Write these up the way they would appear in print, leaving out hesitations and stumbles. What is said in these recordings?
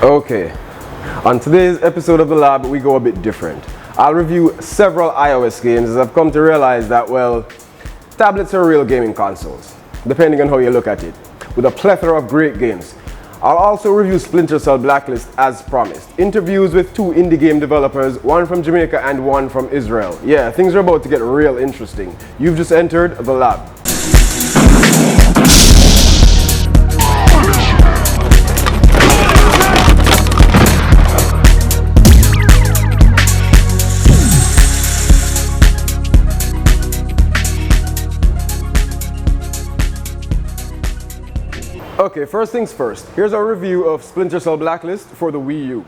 Okay, on today's episode of The Lab, we go a bit different. I'll review several iOS games as I've come to realize that, well, tablets are real gaming consoles, depending on how you look at it, with a plethora of great games. I'll also review Splinter Blacklist as promised. Interviews with two indie game developers, one from Jamaica and one from Israel. Yeah, things are about to get real interesting. You've just entered The Lab. Okay, first things first. Here's our review of Splinter Blacklist for the Wii U.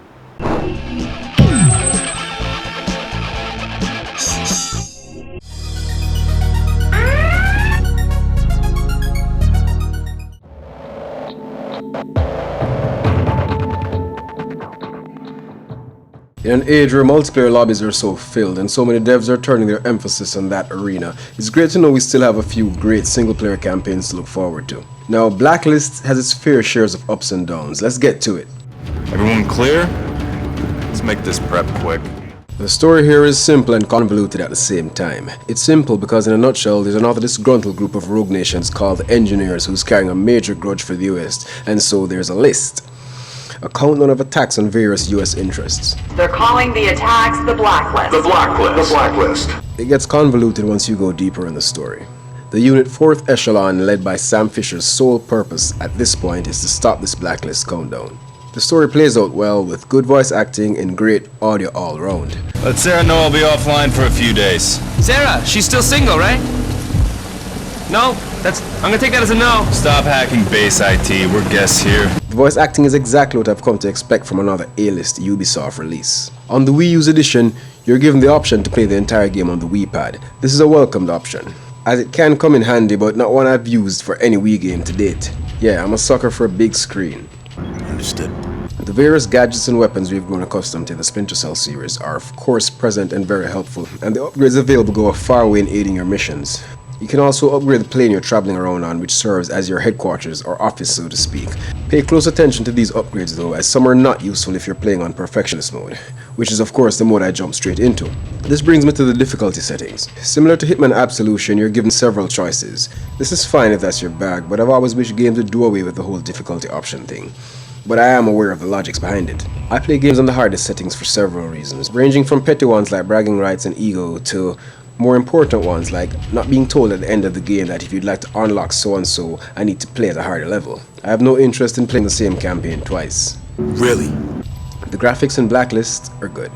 In an age where multiplayer lobbies are so filled and so many devs are turning their emphasis on that arena, it's great to know we still have a few great single-player campaigns to look forward to. Now, Blacklist has its fair shares of ups and downs. Let's get to it. Everyone clear? Let's make this prep quick. The story here is simple and convoluted at the same time. It's simple because in a nutshell, there's another disgruntled group of rogue nations called the Engineers who's carrying a major grudge for the US, and so there's a list. A countdown of attacks on various US interests. They're calling the attacks the Blacklist. The Blacklist. The Blacklist. It gets convoluted once you go deeper in the story. The Unit 4th Echelon, led by Sam Fisher's sole purpose at this point is to stop this Blacklist countdown. The story plays out well with good voice acting and great audio all around. Let Sarah know I'll be offline for a few days. Sarah, she's still single, right? No? I'm gonna take that as a no. Stop hacking base IT, we're guests here. The voice acting is exactly what I've come to expect from another A-list Ubisoft release. On the Wii U's edition, you're given the option to play the entire game on the Wii Pad. This is a welcomed option, as it can come in handy but not one I've used for any Wii game to date. Yeah, I'm a sucker for a big screen. Understood. The various gadgets and weapons we've grown accustomed to in the Splinter Cell series are of course present and very helpful, and the upgrades available go a far way in aiding your missions. You can also upgrade the plane you're traveling around on, which serves as your headquarters or office, so to speak. Pay close attention to these upgrades though, as some are not useful if you're playing on Perfectionist mode, which is of course the mode I jumped straight into. This brings me to the difficulty settings. Similar to Hitman Absolution, you're given several choices. This is fine if that's your bag, but I've always wished games would do away with the whole difficulty option thing. But I am aware of the logics behind it. I play games on the hardest settings for several reasons, ranging from petty ones like bragging rights and ego to more important ones like not being told at the end of the game that if you'd like to unlock so and so, I need to play at a harder level. I have no interest in playing the same campaign twice. Really? The graphics in Blacklist are good,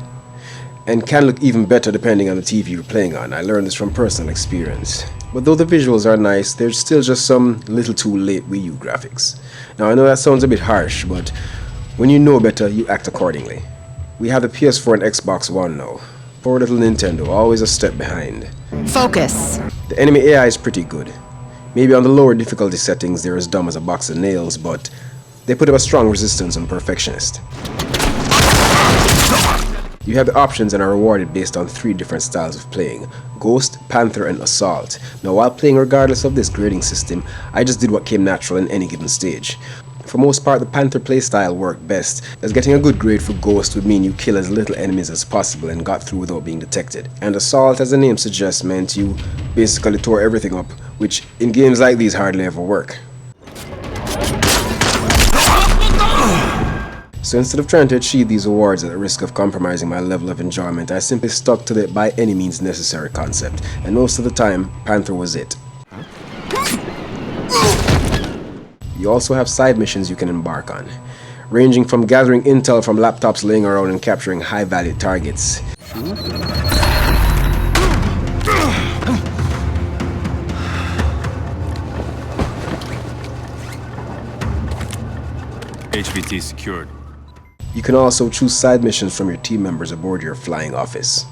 and can look even better depending on the TV you're playing on. I learned this from personal experience. But though the visuals are nice, there's still just some little too late Wii U graphics. Now I know that sounds a bit harsh, but when you know better, you act accordingly. We have the PS4 and Xbox One now. Poor little Nintendo, always a step behind. Focus. The enemy AI is pretty good. Maybe on the lower difficulty settings they're as dumb as a box of nails, but they put up a strong resistance on Perfectionist. You have the options and are rewarded based on 3 different styles of playing: Ghost, Panther, and Assault. Now while playing regardless of this grading system, I just did what came natural in any given stage. For most part, the Panther playstyle worked best, as getting a good grade for Ghost would mean you kill as little enemies as possible and got through without being detected. And Assault, as the name suggests, meant you basically tore everything up, which in games like these hardly ever work. So instead of trying to achieve these awards at the risk of compromising my level of enjoyment, I simply stuck to the by any means necessary concept, and most of the time, Panther was it. You also have side missions you can embark on, ranging from gathering intel from laptops laying around and capturing high-value targets. HVT secured. You can also choose side missions from your team members aboard your flying office.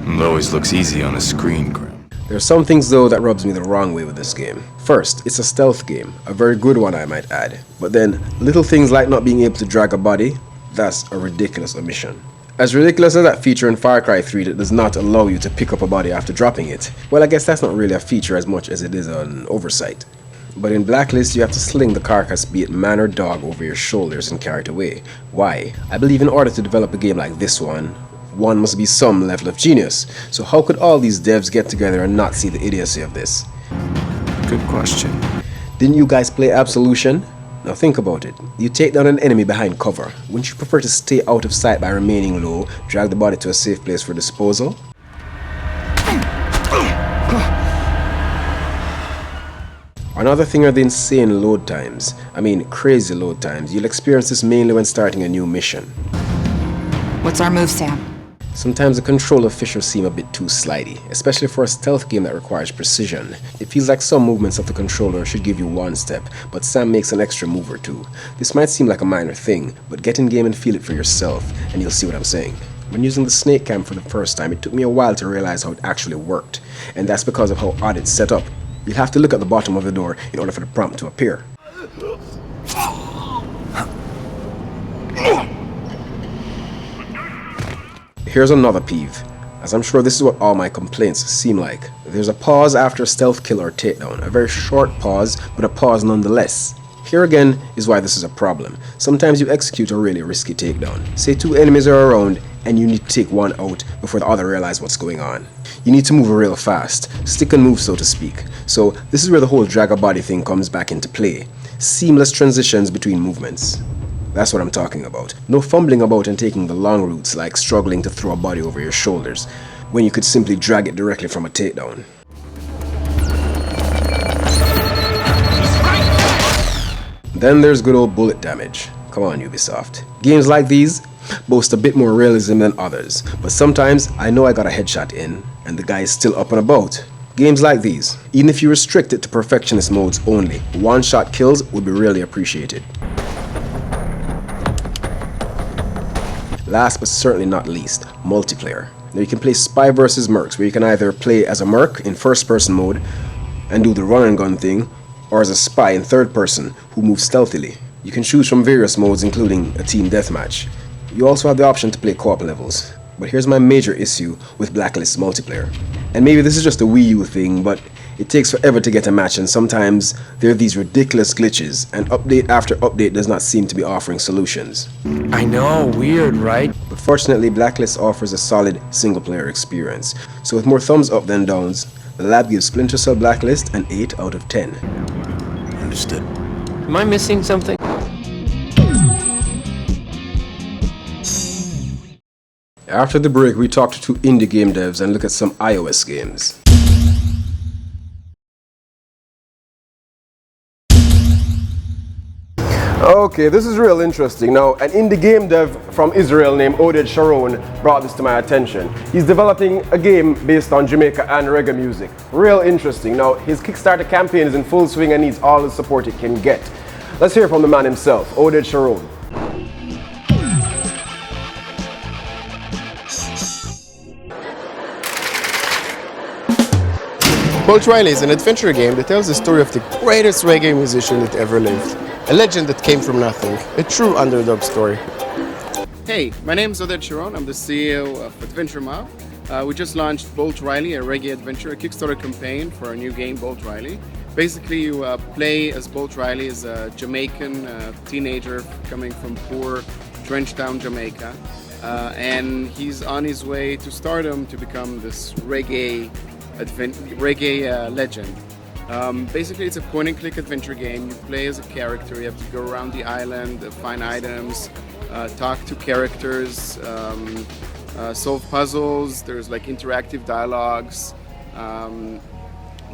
It always looks easy on a screen, Graham. There are some things though that rubs me the wrong way with this game. First, it's a stealth game, a very good one I might add. But then, little things like not being able to drag a body, that's a ridiculous omission. As ridiculous as that feature in Far Cry 3 that does not allow you to pick up a body after dropping it, well I guess that's not really a feature as much as it is an oversight. But in Blacklist, you have to sling the carcass, be it man or dog, over your shoulders and carry it away. Why? I believe in order to develop a game like this one must be some level of genius. So how could all these devs get together and not see the idiocy of this? Good question. Didn't you guys play Absolution? Now think about it. You take down an enemy behind cover. Wouldn't you prefer to stay out of sight by remaining low, drag the body to a safe place for disposal? Another thing are the insane load times. I mean, crazy load times. You'll experience this mainly when starting a new mission. What's our move, Sam? Sometimes the controller fissures seem a bit too slidey, especially for a stealth game that requires precision. It feels like some movements of the controller should give you one step, but Sam makes an extra move or two. This might seem like a minor thing, but get in game and feel it for yourself, and you'll see what I'm saying. When using the snake cam for the first time, it took me a while to realize how it actually worked, and that's because of how Oded's set up. You'll have to look at the bottom of the door in order for the prompt to appear. Here's another peeve, as I'm sure this is what all my complaints seem like. There's a pause after a stealth kill or takedown, a very short pause, but a pause nonetheless. Here again is why this is a problem. Sometimes you execute a really risky takedown. Say two enemies are around and you need to take one out before the other realize what's going on. You need to move real fast, stick and move so to speak. So this is where the whole drag a body thing comes back into play. Seamless transitions between movements. That's what I'm talking about. No fumbling about and taking the long routes like struggling to throw a body over your shoulders when you could simply drag it directly from a takedown. Then there's good old bullet damage. Come on, Ubisoft. Games like these boast a bit more realism than others, but sometimes I know I got a headshot in and the guy is still up and about. Games like these, even if you restrict it to perfectionist modes only, one-shot kills would be really appreciated. Last but certainly not least, multiplayer. Now you can play Spy vs Mercs, where you can either play as a merc in first-person mode and do the run and gun thing, or as a spy in third person who moves stealthily. You can choose from various modes including a team deathmatch. You also have the option to play co-op levels. But here's my major issue with Blacklist multiplayer. And maybe this is just a Wii U thing, but it takes forever to get a match and sometimes there are these ridiculous glitches and update after update does not seem to be offering solutions. I know, weird, right? But fortunately, Blacklist offers a solid single-player experience. So with more thumbs up than downs, the lab gives Splinter Cell Blacklist an 8 out of 10. Understood. Am I missing something? After the break, we talk to two indie game devs and look at some iOS games. Okay, this is real interesting. Now, an indie game dev from Israel named Oded Sharon brought this to my attention. He's developing a game based on Jamaica and reggae music. Real interesting. Now, his Kickstarter campaign is in full swing and needs all the support it can get. Let's hear from the man himself, Oded Sharon. Bolt Riley is an adventure game that tells the story of the greatest reggae musician that ever lived. A legend that came from nothing. A true underdog story. Hey, my name is Oded Sharon. I'm the CEO of Adventure N.O.V.A. We just launched Bolt Riley, a reggae adventure, a Kickstarter campaign for our new game, Bolt Riley. Basically, you play as Bolt Riley, as a Jamaican teenager coming from poor Trenchtown, Jamaica. And he's on his way to stardom to become this reggae legend. Basically, it's a point-and-click adventure game. You play as a character. You have to go around the island, find items, talk to characters, solve puzzles. There's like interactive dialogues.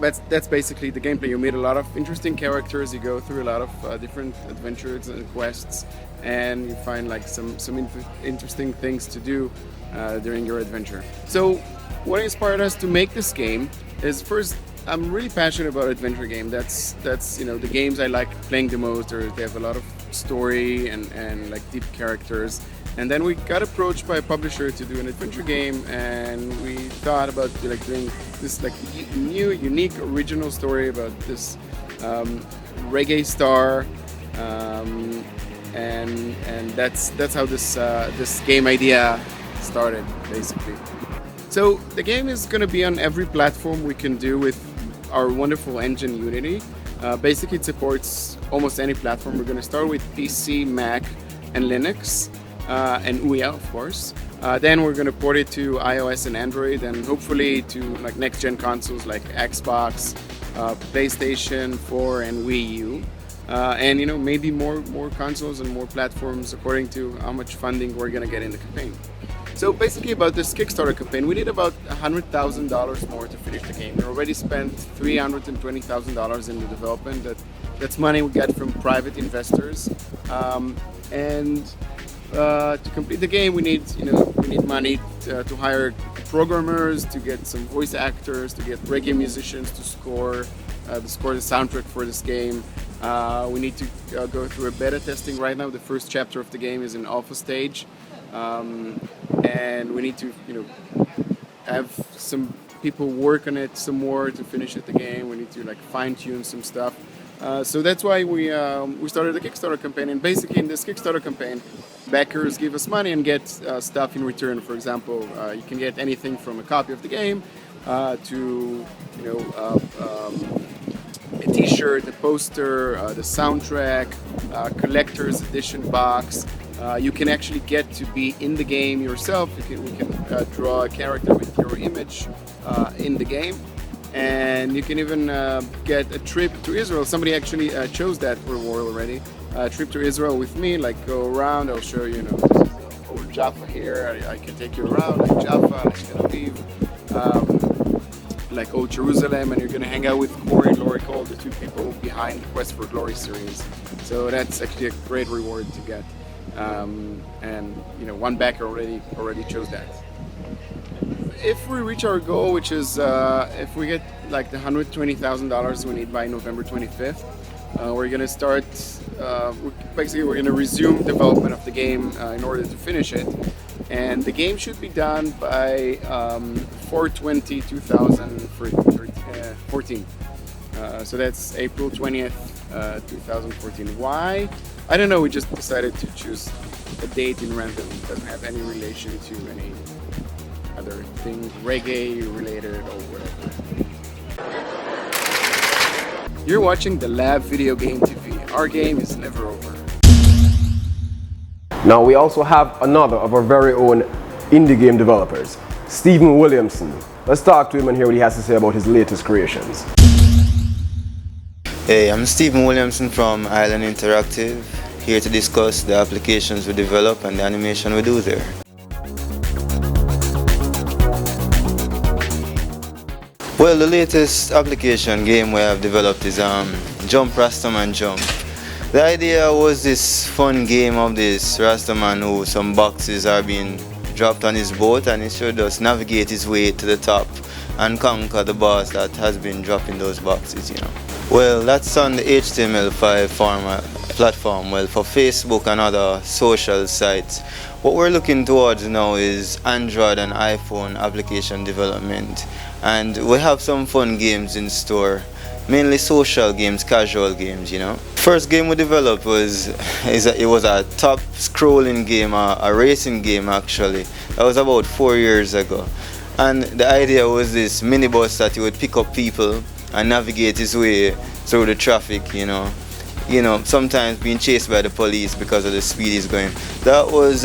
That's basically the gameplay. You meet a lot of interesting characters. You go through a lot of different adventures and quests, and you find like some interesting things to do during your adventure. So, what inspired us to make this game is, first, I'm really passionate about adventure game. That's the games I like playing the most. They have a lot of story and like deep characters. And then we got approached by a publisher to do an adventure game, and we thought about like doing this like new, unique, original story about this reggae star, and that's how this game idea started, basically. So the game is going to be on every platform we can do with our wonderful engine Unity. Basically, it supports almost any platform. We're going to start with PC, Mac, and Linux, and N.O.V.A, of course. Then we're going to port it to iOS and Android, and hopefully to like next-gen consoles like Xbox, PlayStation 4, and Wii U. And maybe more consoles and more platforms according to how much funding we're going to get in the campaign. So basically about this Kickstarter campaign, we need about $100,000 more to finish the game. We already spent $320,000 in the development. That's money we get from private investors. And to complete the game, we need money to hire programmers, to get some voice actors, to get reggae musicians to score the soundtrack for this game. We need to go through a beta testing right now. The first chapter of the game is in alpha stage. And we need to, have some people work on it some more to finish the game. We need to like fine-tune some stuff. So that's why we started the Kickstarter campaign. And basically, in this Kickstarter campaign, backers give us money and get stuff in return. For example, you can get anything from a copy of the game to, a T-shirt, a poster, the soundtrack, collector's edition box. You can actually get to be in the game yourself. We can draw a character with your image in the game, and you can even get a trip to Israel. Somebody actually chose that reward already. A trip to Israel with me, like go around. I'll show you. This is old Jaffa here. I can take you around, like Jaffa, like N.O.V.A, like Old Jerusalem, and you're gonna hang out with Corey and Lori Cole, the two people behind the Quest for Glory series. So that's actually a great reward to get. And one backer already chose that. If we reach our goal, which is if we get like the $120,000 we need by November 25th, we're gonna start. We're gonna resume development of the game in order to finish it, and the game should be done by 4/20/2014. So that's April 20th, 2014. Why? I don't know, we just decided to choose a date in random. It doesn't have any relation to any other thing, reggae related or whatever. You're watching the Lab Video Game TV. Our game is never over. Now we also have another of our very own indie game developers, Stephen Williamson. Let's talk to him and hear what he has to say about his latest creations. Hey, I'm Stephen Williamson from Island Interactive, here to discuss the applications we develop and the animation we do there. Well, the latest application game we have developed is Jump Rastaman Jump. The idea was this fun game of this Rastaman who some boxes are being dropped on his boat, and he should just navigate his way to the top and conquer the boss that has been dropping those boxes, Well, that's on the HTML5 format platform, for Facebook and other social sites. What we're looking towards now is Android and iPhone application development, and we have some fun games in store, mainly social games, casual games, First game we developed was a top scrolling game, a racing game actually. That was about 4 years ago, and the idea was this minibus that you would pick up people and navigate his way through the traffic, sometimes being chased by the police because of the speed he's going. That was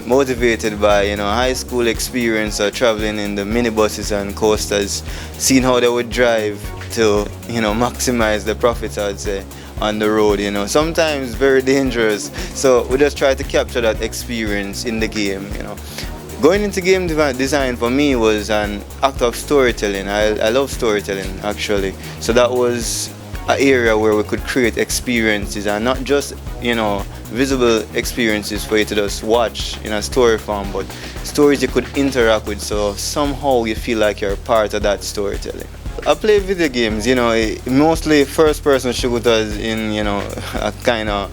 motivated by, high school experience of traveling in the minibuses and coasters, seeing how they would drive to, maximize the profits, I'd say, on the road, Sometimes very dangerous. So we just try to capture that experience in the game, Going into game design for me was an act of storytelling. I love storytelling actually. So that was an area where we could create experiences, and not just, visible experiences for you to just watch in a story form, but stories you could interact with, so somehow you feel like you're part of that storytelling. I play video games, mostly first-person shooters in, a kind of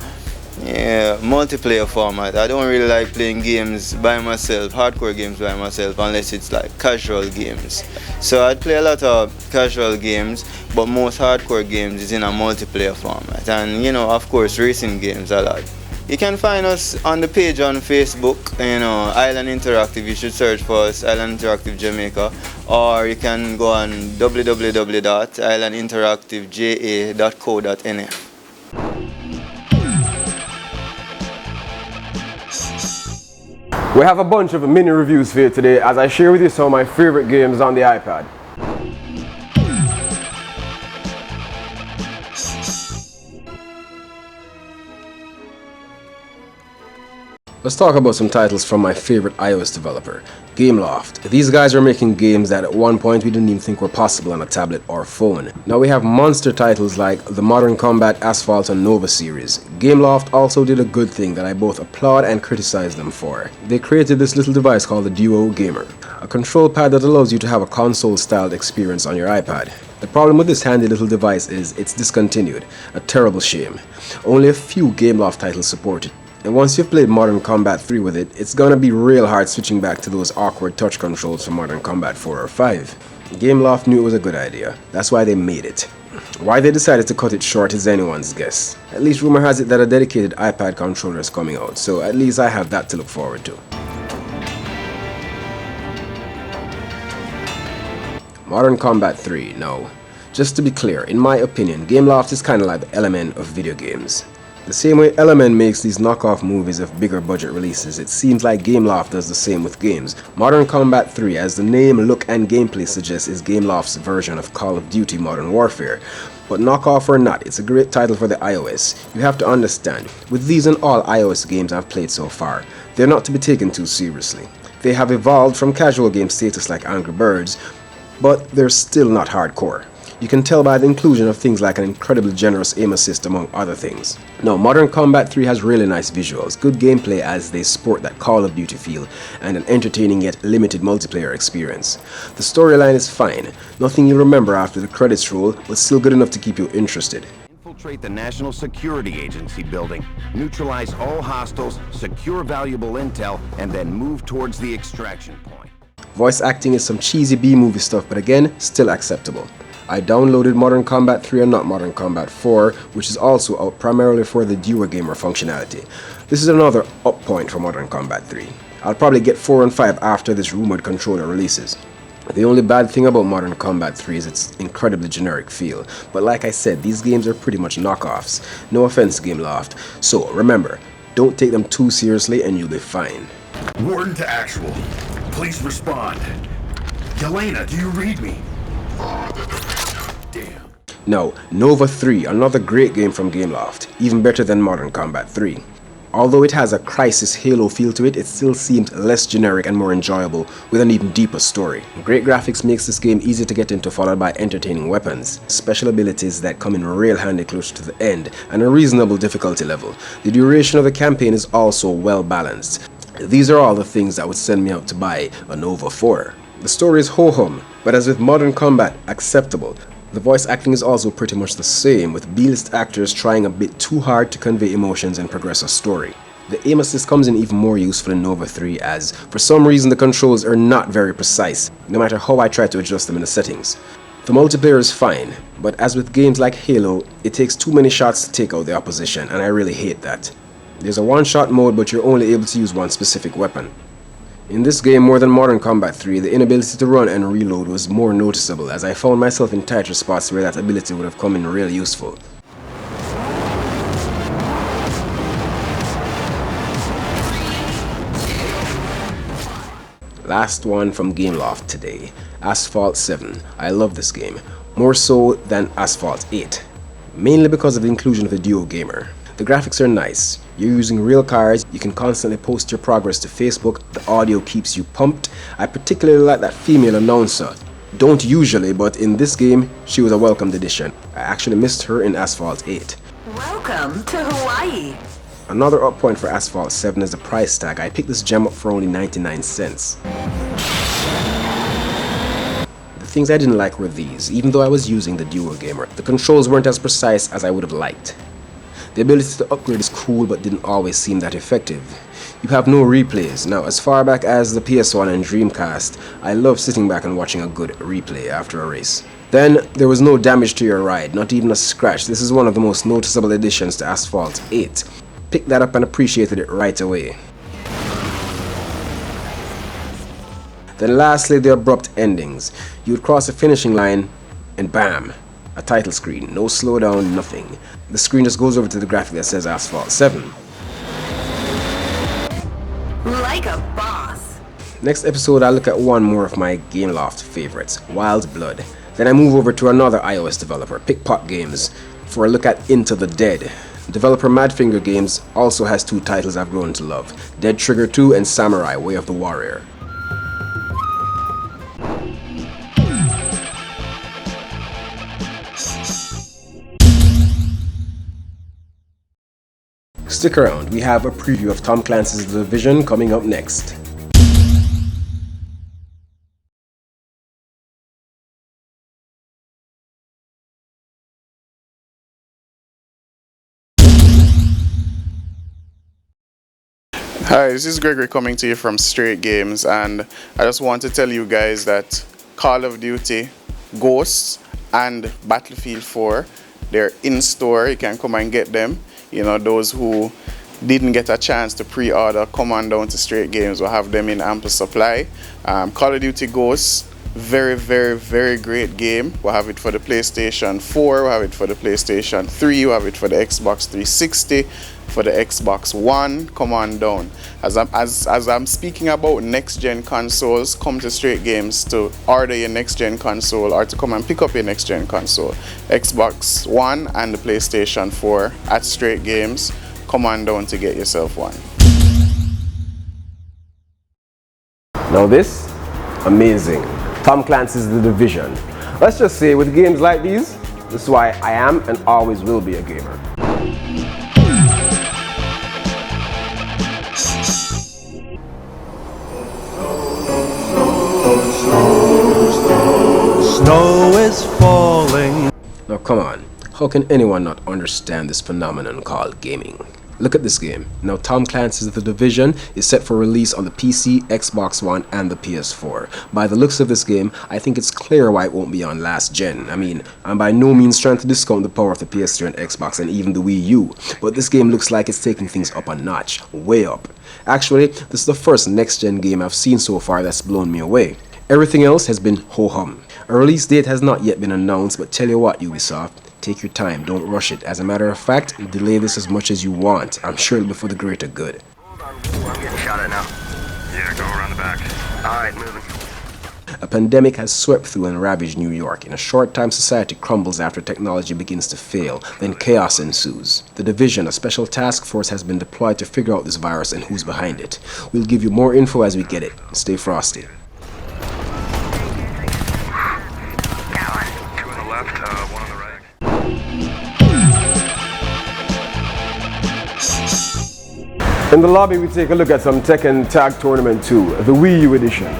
multiplayer format. I don't really like playing games by myself, hardcore games by myself, unless it's like casual games. So I play a lot of casual games, but most hardcore games is in a multiplayer format, and of course racing games a lot. You can find us on the page on Facebook, Island Interactive. You should search for us, Island Interactive Jamaica, or you can go on www.islandinteractiveja.co.nf. We have a bunch of mini reviews for you today as I share with you some of my favorite games on the iPad. Let's talk about some titles from my favorite iOS developer, Gameloft. These guys are making games that at one point we didn't even think were possible on a tablet or phone. Now we have monster titles like the Modern Combat, Asphalt and N.O.V.A series. Gameloft also did a good thing that I both applaud and criticize them for. They created this little device called the Duo Gamer, a control pad that allows you to have a console-styled experience on your iPad. The problem with this handy little device is it's discontinued, a terrible shame. Only a few Gameloft titles support it. And once you've played Modern Combat 3 with it, it's gonna be real hard switching back to those awkward touch controls from Modern Combat 4 or 5. Gameloft knew it was a good idea, that's why they made it. Why they decided to cut it short is anyone's guess. At least rumor has it that a dedicated iPad controller is coming out, so at least I have that to look forward to. Modern Combat 3, no. Just to be clear, in my opinion, Gameloft is kinda like the element of video games. The same way Element makes these knockoff movies of bigger budget releases, it seems like Gameloft does the same with games. Modern Combat 3, as the name, look and gameplay suggests, is Gameloft's version of Call of Duty Modern Warfare. But knockoff or not, it's a great title for the iOS. You have to understand, with these and all iOS games I've played so far, they're not to be taken too seriously. They have evolved from casual game status like Angry Birds, but they're still not hardcore. You can tell by the inclusion of things like an incredibly generous aim assist among other things. Now, Modern Combat 3 has really nice visuals, good gameplay as they sport that Call of Duty feel, and an entertaining yet limited multiplayer experience. The storyline is fine, nothing you'll remember after the credits roll, but still good enough to keep you interested. Infiltrate the National Security Agency building, neutralize all hostiles, secure valuable intel, and then move towards the extraction point. Voice acting is some cheesy B-movie stuff, but again, still acceptable. I downloaded Modern Combat 3 and not Modern Combat 4, which is also out primarily for the Duo Gamer functionality. This is another up point for Modern Combat 3. I'll probably get 4 and 5 after this rumored controller releases. The only bad thing about Modern Combat 3 is its incredibly generic feel, but like I said, these games are pretty much knockoffs. No offense, Gameloft. So remember, don't take them too seriously and you'll be fine. Warden to actual. Please respond. Yelena, do you read me? Damn. Now, N.O.V.A 3, another great game from Gameloft, even better than Modern Combat 3. Although it has a Crisis Halo feel to it, it still seemed less generic and more enjoyable, with an even deeper story. Great graphics makes this game easy to get into, followed by entertaining weapons, special abilities that come in real handy close to the end, and a reasonable difficulty level. The duration of the campaign is also well balanced. These are all the things that would send me out to buy a N.O.V.A 4. The story is ho-hum, but as with Modern Combat, acceptable. The voice acting is also pretty much the same, with B-list actors trying a bit too hard to convey emotions and progress a story. The aim assist comes in even more useful in N.O.V.A 3 as, for some reason, the controls are not very precise, no matter how I try to adjust them in the settings. The multiplayer is fine, but as with games like Halo, it takes too many shots to take out the opposition, and I really hate that. There's a one-shot mode, but you're only able to use one specific weapon. In this game, more than Modern Combat 3, the inability to run and reload was more noticeable, as I found myself in tighter spots where that ability would have come in real useful. Last one from Gameloft today, Asphalt 7. I love this game, more so than Asphalt 8, mainly because of the inclusion of the Duo Gamer. The graphics are nice, you're using real cars, you can constantly post your progress to Facebook, the audio keeps you pumped. I particularly like that female announcer. Don't usually, but in this game, she was a welcomed addition. I actually missed her in Asphalt 8. Welcome to Hawaii. Another up point for Asphalt 7 is the price tag. I picked this gem up for only 99 cents. The things I didn't like were these. Even though I was using the Duo Gamer, the controls weren't as precise as I would have liked. The ability to upgrade is cool, but didn't always seem that effective. You have no replays. Now, as far back as the PS1 and Dreamcast, I love sitting back and watching a good replay after a race. Then, there was no damage to your ride, not even a scratch. This is one of the most noticeable additions to Asphalt 8. picked that up and appreciated it right away. Then lastly, the abrupt endings. You would cross the finishing line and bam, a title screen. No slowdown, nothing. The screen just goes over to the graphic that says Asphalt 7. Like a boss. Next episode, I'll look at one more of my Gameloft favorites, Wild Blood. Then I move over to another iOS developer, Pickpot Games, for a look at Into the Dead. Developer Madfinger Games also has two titles I've grown to love, Dead Trigger 2 and Samurai Way of the Warrior. Stick around, we have a preview of Tom Clancy's The Division coming up next. Hi, this is Gregory coming to you from Straight Games, and I just want to tell you guys that Call of Duty, Ghosts, and Battlefield 4, they're in store. You can come and get them. You know, those who didn't get a chance to pre-order, come on down to Straight Games. We'll have them in ample supply. Call of Duty Ghosts, very, very, very great game. We'll have it for the PlayStation 4, we'll have it for the PlayStation 3, we'll have it for the Xbox 360, for the Xbox One. Come on down. As I'm speaking about next-gen consoles, come to Straight Games to order your next-gen console or to come and pick up your next-gen console. Xbox One and the PlayStation 4 at Straight Games. Come on down to get yourself one. Now this, amazing. Tom Clancy's The Division. Let's just say with games like these, this is why I am and always will be a gamer. Snow is falling. Now come on, how can anyone not understand this phenomenon called gaming? Look at this game. Now Tom Clancy's The Division is set for release on the PC, Xbox One and the PS4. By the looks of this game, I think it's clear why it won't be on last gen. I mean, I'm by no means trying to discount the power of the PS3 and Xbox and even the Wii U, but this game looks like it's taking things up a notch, way up. Actually, this is the first next gen game I've seen so far that's blown me away. Everything else has been ho-hum. A release date has not yet been announced, but tell you what, Ubisoft, take your time, don't rush it. As a matter of fact, delay this as much as you want. I'm sure it'll be for the greater good. I'm getting shot at now. Yeah, go around the back. Alright, moving. A pandemic has swept through and ravaged New York. In a short time, society crumbles after technology begins to fail. Then chaos ensues. The Division, a special task force, has been deployed to figure out this virus and who's behind it. We'll give you more info as we get it. Stay frosty. In the lobby, we take a look at some Tekken Tag Tournament 2, the Wii U edition.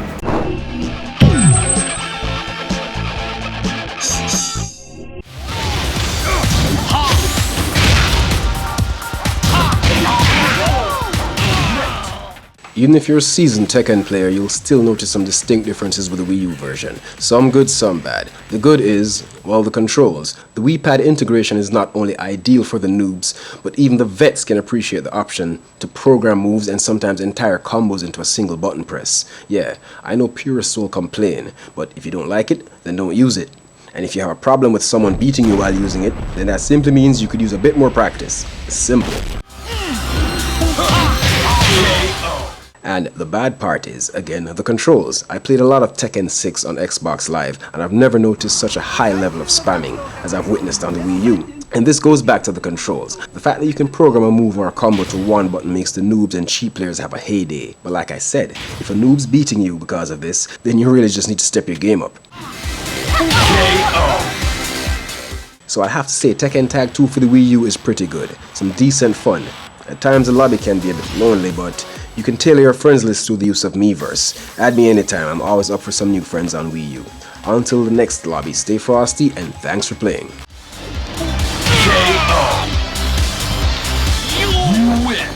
Even if you're a seasoned Tekken player, you'll still notice some distinct differences with the Wii U version. Some good, some bad. The good is, well, the controls. The Wii Pad integration is not only ideal for the noobs, but even the vets can appreciate the option to program moves and sometimes entire combos into a single button press. Yeah, I know purists will complain, but if you don't like it, then don't use it. And if you have a problem with someone beating you while using it, then that simply means you could use a bit more practice. Simple. And the bad part is, again, the controls. I played a lot of Tekken 6 on Xbox Live, and I've never noticed such a high level of spamming as I've witnessed on the Wii U. And this goes back to the controls. The fact that you can program a move or a combo to one button makes the noobs and cheap players have a heyday. But like I said, if a noob's beating you because of this, then you really just need to step your game up. So I have to say, Tekken Tag 2 for the Wii U is pretty good. Some decent fun. At times the lobby can be a bit lonely, but you can tailor your friends list through the use of Miiverse. Add me anytime, I'm always up for some new friends on Wii U. Until the next lobby, stay frosty and thanks for playing. You win!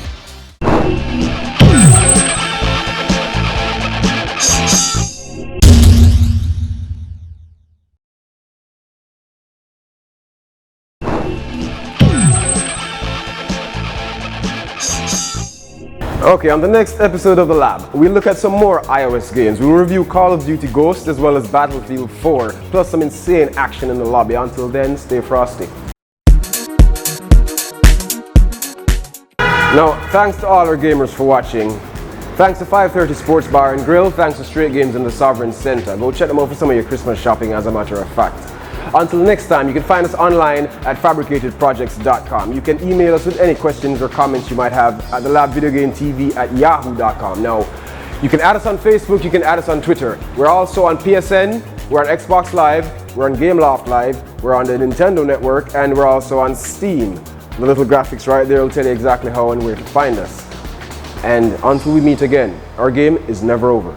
Okay, on the next episode of The Lab, we'll look at some more iOS games. We'll review Call of Duty Ghosts as well as Battlefield 4, plus some insane action in the lobby. Until then, stay frosty. Now, thanks to all our gamers for watching. Thanks to 530 Sports Bar and Grill. Thanks to Straight Games in the Sovereign Center. Go check them out for some of your Christmas shopping, as a matter of fact. Until next time, you can find us online at fabricatedprojects.com. You can email us with any questions or comments you might have at thelabvideogametv@yahoo.com. Now, you can add us on Facebook, you can add us on Twitter. We're also on PSN, we're on Xbox Live, we're on Gameloft Live, we're on the Nintendo Network, and we're also on Steam. The little graphics right there will tell you exactly how and where to find us. And until we meet again, our game is never over.